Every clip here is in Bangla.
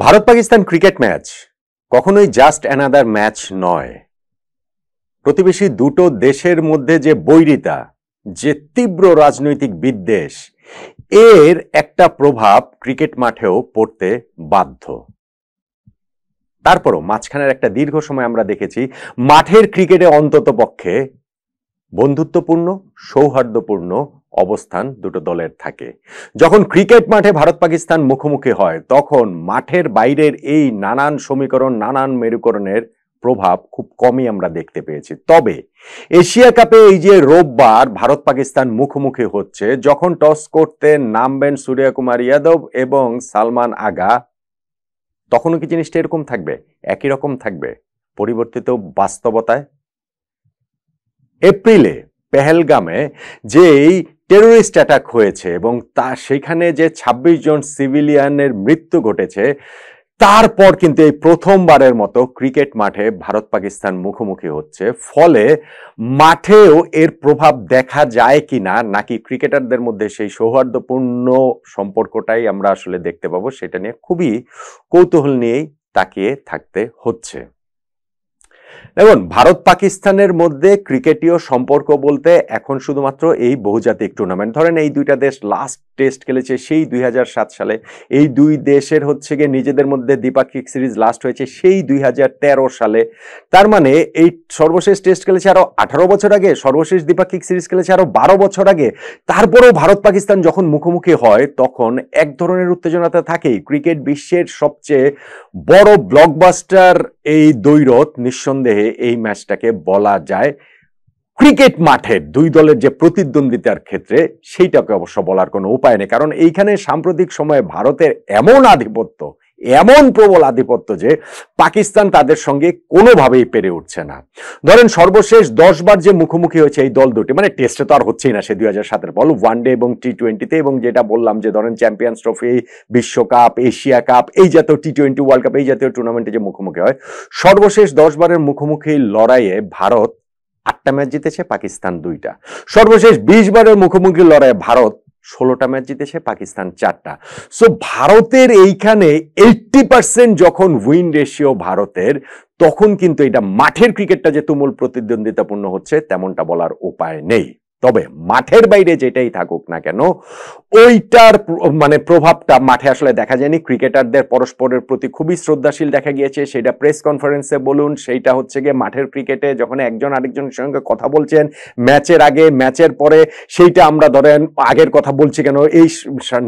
ভারত পাকিস্তান ক্রিকেট ম্যাচ কখনোই জাস্ট অ্যানাদার ম্যাচ নয়। প্রতিবেশী দুটো দেশের মধ্যে যে বৈরিতা, যে তীব্র রাজনৈতিক বিদ্বেষ, এর একটা প্রভাব ক্রিকেট মাঠেও পড়তে বাধ্য। তারপরও মাঝখানের একটা দীর্ঘ সময় আমরা দেখেছি মাঠের ক্রিকেটে অন্তত পক্ষে বন্ধুত্বপূর্ণ, সৌহার্দ্যপূর্ণ অবস্থান দুটো দলের থাকে। যখন ক্রিকেট মাঠে ভারত পাকিস্তান মুখোমুখি হয় তখন মাঠের বাইরের এই নানান সমীকরণ, নানান মেরুকরণের প্রভাব খুব কমই আমরা দেখতে পেয়েছি। তবে এশিয়া কাপে এই যে রোববার ভারত পাকিস্তান মুখোমুখি হচ্ছে, যখন টস করতে নামবেন সূর্যকুমার যাদব এবং সালমান আগা, তখনও কি জিনিসটা এরকম থাকবে, একই রকম থাকবে? পরিবর্তিত বাস্তবতায় এপ্রিলে পেহেলগামে যেই টেরোরিস্ট অ্যাটাক হয়েছে এবং সেখানে যে ২৬ জন সিভিলিয়ানের মৃত্যু ঘটেছে, তারপর কিন্তু এই প্রথমবারের মতো ক্রিকেট মাঠে ভারত পাকিস্তান মুখোমুখি হচ্ছে। ফলে মাঠেও এর প্রভাব দেখা যায় কিনা, নাকি ক্রিকেটারদের মধ্যে সেই সৌহার্দ্যপূর্ণ সম্পর্কটাই আমরা আসলে দেখতে পাবো, সেটা নিয়ে খুবই কৌতূহল নিয়েই তাকিয়ে থাকতে হচ্ছে। দেখুন, ভারত পাকিস্তানের মধ্যে ক্রিকেটীয় সম্পর্ক বলতে এখন শুধুমাত্র এই বহুজাতিক টুর্নামেন্ট, ধরেন এই দুইটা দেশ লাস্ট টেস্ট খেলেছে সেই ২০০৭ সালে, এই দুই দেশের হচ্ছে গিয়ে নিজেদের মধ্যে দ্বিপাক্ষিক সিরিজ লাস্ট হয়েছে সেই ২০১৩ সালে। তার মানে এই সর্বশেষ টেস্ট খেলেছে আরো 18 বছর আগে, সর্বশেষ দ্বিপাক্ষিক সিরিজ খেলেছে আরো 12 বছর আগে। তারপরেও ভারত পাকিস্তান যখন মুখোমুখি হয় তখন এক ধরনের উত্তেজনাতে থাকেই। ক্রিকেট বিশ্বের সবচেয়ে বড় ব্লকবাস্টার এই দ্বৈরথ, নিঃসন্দেহে এই ম্যাচটাকে বলা যায় ক্রিকেট মাঠের দুই দলের যে প্রতিদ্বন্দ্বিতার ক্ষেত্রে সেইটাকে অবশ্য বলার কোনো উপায় নেই, কারণ এইখানে সাম্প্রতিক সময়ে ভারতের এমন আধিপত্য, এমন প্রবল আধিপত্য যে পাকিস্তান তাদের সঙ্গে কোনোভাবেই পেরে উঠছে না। ধরেন সর্বশেষ 10 বার যে মুখোমুখি হয়েছে এই দল দুটি, মানে টেস্টে তো আর হচ্ছেই না, সে 2007 বল, ওয়ানডে এবং টি-20তে, এবং যেটা বললাম যে ধরেন চ্যাম্পিয়ন্স ট্রফি, বিশ্বকাপ, এশিয়া কাপ, এই জাতীয় টি-20 ওয়ার্ল্ড কাপ, এই জাতীয় টুর্নামেন্টে যে মুখোমুখি হয়, সর্বশেষ 10 বারের মুখোমুখি লড়াইয়ে ভারত 8টা ম্যাচ জিতেছে, পাকিস্তান 2টা। সর্বশেষ 20 বারের মুখোমুখি লড়াইয়ে ভারত 16টা ম্যাচ জিতেছে, পাকিস্তান 4টা। সো ভারতের এইখানে 80% যখন উইন রেশিও ভারতের, তখন কিন্তু এটা মাঠের ক্রিকেটটা যে তুমুল প্রতিদ্বন্দ্বিতাপূর্ণ হচ্ছে তেমনটা বলার উপায় নেই। তবে মাঠের বাইরে যেটাই থাকুক না কেন, ওইটার মানে প্রভাবটা মাঠে আসলে দেখা যায়নি। ক্রিকেটারদের পরস্পরের প্রতি খুবই শ্রদ্ধাশীল দেখা গিয়েছে, সেটা প্রেস কনফারেন্সে বলুন, সেইটা হচ্ছে গিয়ে মাঠের ক্রিকেটে যখন একজন আরেকজনের সঙ্গে কথা বলছেন ম্যাচের আগে, ম্যাচের পরে, সেইটা আমরা ধরেন আগের কথা বলছি কেন, এই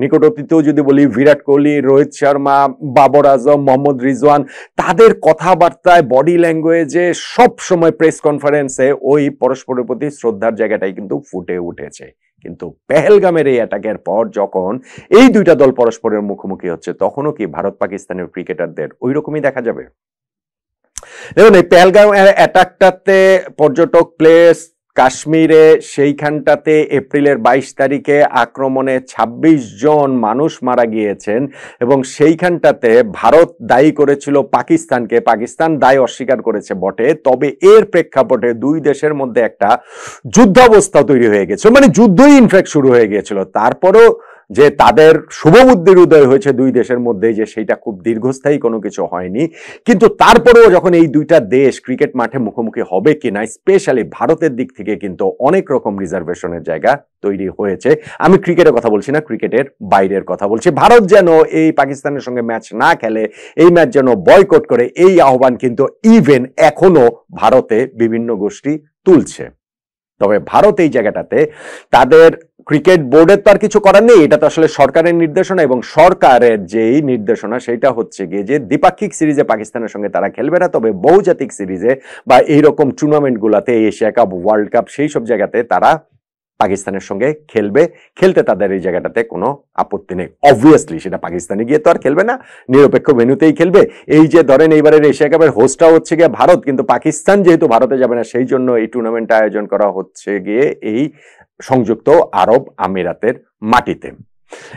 নিকট অতীতেও যদি বলি, বিরাট কোহলি, রোহিত শর্মা, বাবর আজম, মোহাম্মদ রিজওয়ান, তাদের কথাবার্তায়, বডি ল্যাঙ্গুয়েজে, সব সময় প্রেস কনফারেন্সে ওই পরস্পরের প্রতি শ্রদ্ধার জায়গাটাই কিন্তু ফুটে উঠেছে। কিন্তু পেহেলগামের এই অ্যাটাকের পর যখন এই দুইটা দল পরস্পরের মুখোমুখি হচ্ছে, তখনও কি ভারত পাকিস্তানের ক্রিকেটারদের ওই রকমই দেখা যাবে? দেখুন, এই পেহেলগাম অ্যাটাকটাতে পর্যটক প্লেস কাশ্মীরে, সেইখানটাতে এপ্রিলের 22 তারিখে আক্রমণে 26 জন মানুষ মারা গিয়েছেন এবং সেইখানটাতে ভারত দায়ী করেছিল পাকিস্তানকে। পাকিস্তান দায় অস্বীকার করেছে বটে, তবে এর প্রেক্ষাপটে দুই দেশের মধ্যে একটা যুদ্ধাবস্থা তৈরি হয়ে গেছে, মানে যুদ্ধই ইনফ্যাক্ট শুরু হয়ে গিয়েছিল। তারপরও যে তাদের শুভবুদ্ধির উদয় হয়েছে দুই দেশের মধ্যে, যে সেইটা খুব দীর্ঘস্থায়ী কোনো কিছু হয়নি। কিন্তু তারপরেও যখন এই দুইটা দেশ ক্রিকেট মাঠে মুখোমুখি হবে কিনা, স্পেশালি ভারতের দিক থেকে কিন্তু অনেক রকম রিজার্ভেশনের জায়গা তৈরি হয়েছে। আমি ক্রিকেটের কথা বলছি না, ক্রিকেটের বাইরের কথা বলছি। ভারত যেন এই পাকিস্তানের সঙ্গে ম্যাচ না খেলে, এই ম্যাচ যেন বয়কট করে, এই আহ্বান কিন্তু ইভেন এখনো ভারতে বিভিন্ন গোষ্ঠী তুলছে। তবে ভারত এই জায়গাটাতে তাদের ক্রিকেট বোর্ডের তো আর কিছু করার নেই, এটা তো আসলে সরকারের নির্দেশনা, এবং সরকারের যেই নির্দেশনা সেটা হচ্ছে গিয়ে যে দ্বিপাক্ষিক সিরিজে পাকিস্তানের সঙ্গে তারা খেলবে না, তবে বহুজাতিক সিরিজে বা এইরকম টুর্নামেন্ট গুলাতে, এশিয়া কাপ, ওয়ার্ল্ড কাপ, সেই সব জায়গাতে তারা পাকিস্তানের সঙ্গে খেলবে। খেলতে তাদের এই জায়গাটাতে কোনো আপত্তি নেই। অবভিয়াসলি সেটা পাকিস্তানে গিয়ে তো আর খেলবে না, নিরপেক্ষ ভেন্যুতেই খেলবে। এই যে ধরেন এইবারের এশিয়া কাপের হোস্টটা হচ্ছে গিয়ে ভারত, কিন্তু পাকিস্তান যেহেতু ভারতে যাবে না, সেই জন্য এই টুর্নামেন্টটা আয়োজন করা হচ্ছে গিয়ে এই সংযুক্ত আরব আমিরাতের মাটিতে।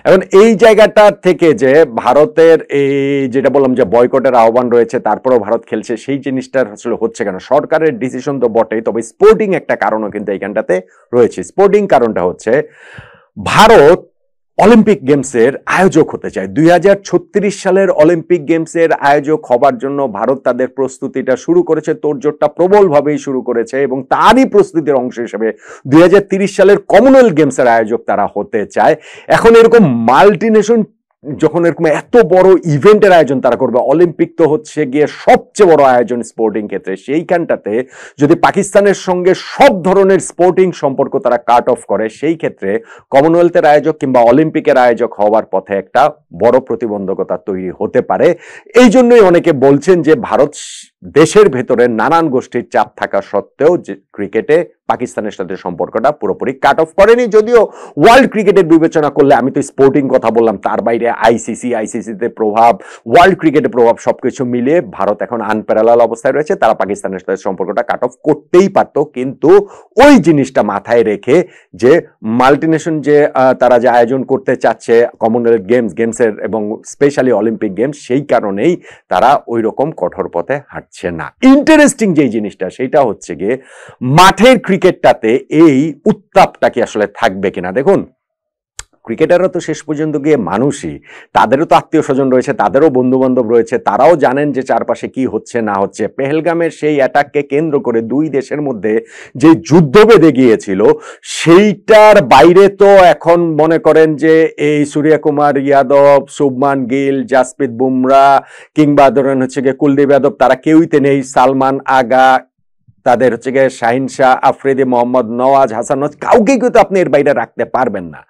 এখন এই জায়গাটা থেকে যে ভারতের এই যেটা বললাম যে বয়কটের আহ্বান রয়েছে, তারপরেও ভারত খেলছে, সেই জিনিসটা আসলে হচ্ছে কেন? সরকারের ডিসিশন তো বটেই, তবে স্পোর্টিং একটা কারণও কিন্তু এইখানটাতে রয়েছে। স্পোর্টিং কারণটা হচ্ছে ভারত অলিম্পিক গেমসের আয়োজক হতে চায়। 2036 সালের অলিম্পিক গেমসের আয়োজক হবার জন্য ভারত তাদের প্রস্তুতিটা শুরু করেছে, তোড়জোড়টা প্রবলভাবেই শুরু করেছে এবং তারই প্রস্তুতির অংশ হিসেবে 2030 সালের কমনওয়েলথ গেমসের আয়োজক তারা হতে চায়। এখন এরকম মাল্টিনেশন যখন এরকম এত বড় ইভেন্টের আয়োজন তারা করবে, অলিম্পিক তো হচ্ছে গিয়ে সবচেয়ে বড় আয়োজন স্পোর্টিং ক্ষেত্রে, সেইখানটাতে যদি পাকিস্তানের সঙ্গে সব ধরনের স্পোর্টিং সম্পর্ক তারা কাট অফ করে, সেই ক্ষেত্রে কমনওয়েলথের আয়োজক কিংবা অলিম্পিকের আয়োজক হওয়ার পথে একটা বড় প্রতিবন্ধকতা তৈরি হতে পারে। এই জন্যই অনেকে বলছেন যে ভারত দেশের ভেতরে নানান গোষ্ঠীর চাপ থাকা সত্ত্বেও যে ক্রিকেটে পাকিস্তানের সাথে সম্পর্কটা পুরোপুরি কাট অফ করেনি। যদিও ওয়ার্ল্ড ক্রিকেটের বিবেচনা করলে, আমি তো স্পোর্টিং কথা বললাম, তার বাইরে আইসিসিতে প্রভাব, ওয়ার্ল্ড ক্রিকেটের প্রভাব, সবকিছু মিলিয়ে ভারত এখন আনপ্যারালাল অবস্থায় রয়েছে। তারা পাকিস্তানের সাথে সম্পর্কটা কাট অফ করতেই পারত, কিন্তু ওই জিনিসটা মাথায় রেখে যে মাল্টিনেশন যে তারা যে আয়োজন করতে চাচ্ছে কমনওয়েলথ গেমসের এবং স্পেশালি অলিম্পিক গেমস, সেই কারণেই তারা ওই রকম কঠোর পথে হাঁটছে না। ইন্টারেস্টিং যেই জিনিসটা সেটা হচ্ছে গিয়ে মাঠের ক্রিকেটটাতে এই উত্তাপটা কি আসলে থাকবে কিনা। দেখুন, ক্রিকেটাররা তো শেষ পর্যন্ত গিয়ে মানুষই, তাদেরও তো আত্মীয় স্বজন রয়েছে, তাদেরও বন্ধু বান্ধব রয়েছে, তারাও জানেন যে চারপাশে কি হচ্ছে না হচ্ছে। পেহেলগামের সেই অ্যাটাককে কেন্দ্র করে দুই দেশের মধ্যে যে যুদ্ধ বেঁধে গিয়েছিল, সেইটার বাইরে তো এখন মনে করেন যে এই সূর্যকুমার যাদব, শুভমান গিল, জাসপ্রীত বুমরা কিংবা ধরেন হচ্ছে গিয়ে কুলদীপ যাদব, তারা কেউইতে নেই। সালমান আগা, তাদের হচ্ছে গিয়ে শাহিন শাহ আফ্রিদি, মোহাম্মদ নওয়াজ, হাসান নওয়াজ, কাউকে কিন্তু আপনি এর বাইরে রাখতে পারবেন না।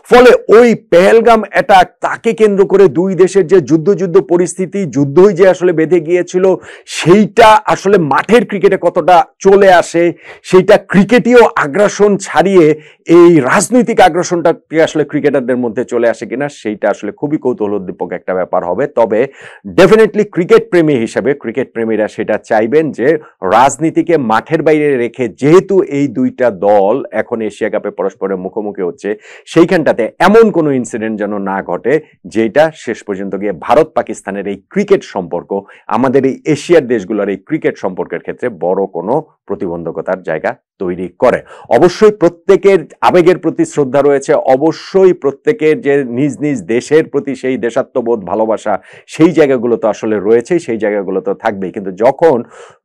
ফলে ওই পেহেলগাম অ্যাটাক, তাকে কেন্দ্র করে দুই দেশের যে যুদ্ধ পরিস্থিতি, যুদ্ধই যে আসলে বেঁধে গিয়েছিল, সেইটা আসলে মাঠের ক্রিকেটে কতটা চলে আসে, সেইটা ক্রিকেটীয় আগ্রাসন ছাড়িয়ে এই রাজনৈতিক আগ্রাসনটা আসলে ক্রিকেটারদের মধ্যে চলে আসে কিনা, সেইটা আসলে খুবই কৌতূহলোদ্দীপক একটা ব্যাপার হবে। তবে ডেফিনেটলি ক্রিকেট প্রেমী হিসেবে ক্রিকেট প্রেমীরা সেটা চাইবেন যে রাজনীতিকে মাঠের বাইরে রেখে, যেহেতু এই দুইটা দল এখন এশিয়া কাপে পরস্পরের মুখোমুখি হচ্ছে, সেইখানটাতে এমন কোনো ইনসিডেন্ট যেন না ঘটে যেটা শেষ পর্যন্ত গিয়ে ভারত পাকিস্তানের এই ক্রিকেট সম্পর্ক, আমাদের এই এশিয়ার দেশগুলোর এই ক্রিকেট সম্পর্কের ক্ষেত্রে বড় কোনো প্রতিবন্ধকতার জায়গা তৈরি করে। অবশ্যই প্রত্যেকের আবেগের প্রতি শ্রদ্ধা রয়েছে, অবশ্যই প্রত্যেকের যে নিজ নিজ দেশের প্রতি সেই দেশাত্মবোধ, ভালোবাসা, সেই জায়গাগুলো তো আসলে রয়েছে, সেই জায়গাগুলো তো থাকবেই। কিন্তু যখন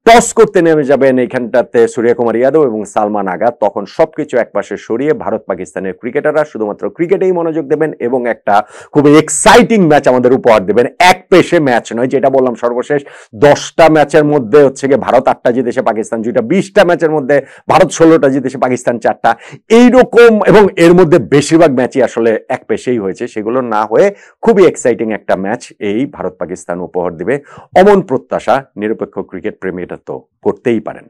টস করতে নেমে যাবেন এইখানটাতে সূর্যকুমার যাদব এবং সালমান আগা, তখন সবকিছু একপাশে সরিয়ে ভারত পাকিস্তানের ক্রিকেটাররা শুধুমাত্র ক্রিকেটেই মনোযোগ দেবেন এবং একটা খুব এক্সাইটিং ম্যাচ আমাদের উপহার দেবেন। এক পেশে ম্যাচ নয়, যেটা বললাম সর্বশেষ 10টা ম্যাচের মধ্যে হচ্ছে গিয়ে ভারত 8টা জিতেছে, পাকিস্তান 2টা, 20টা ম্যাচের মধ্যে ভারত 16টা জিতেছে, পাকিস্তান 4টা, এইরকম। এবং এর মধ্যে বেশিরভাগ ম্যাচই আসলে এক পেশেই হয়েছে, সেগুলো না হয়ে খুবই এক্সাইটিং একটা ম্যাচ এই ভারত পাকিস্তান উপহার দিবে। অমন প্রত্যাশা নিরপেক্ষ ক্রিকেট প্রেমী এটা তো করতেই পারেন।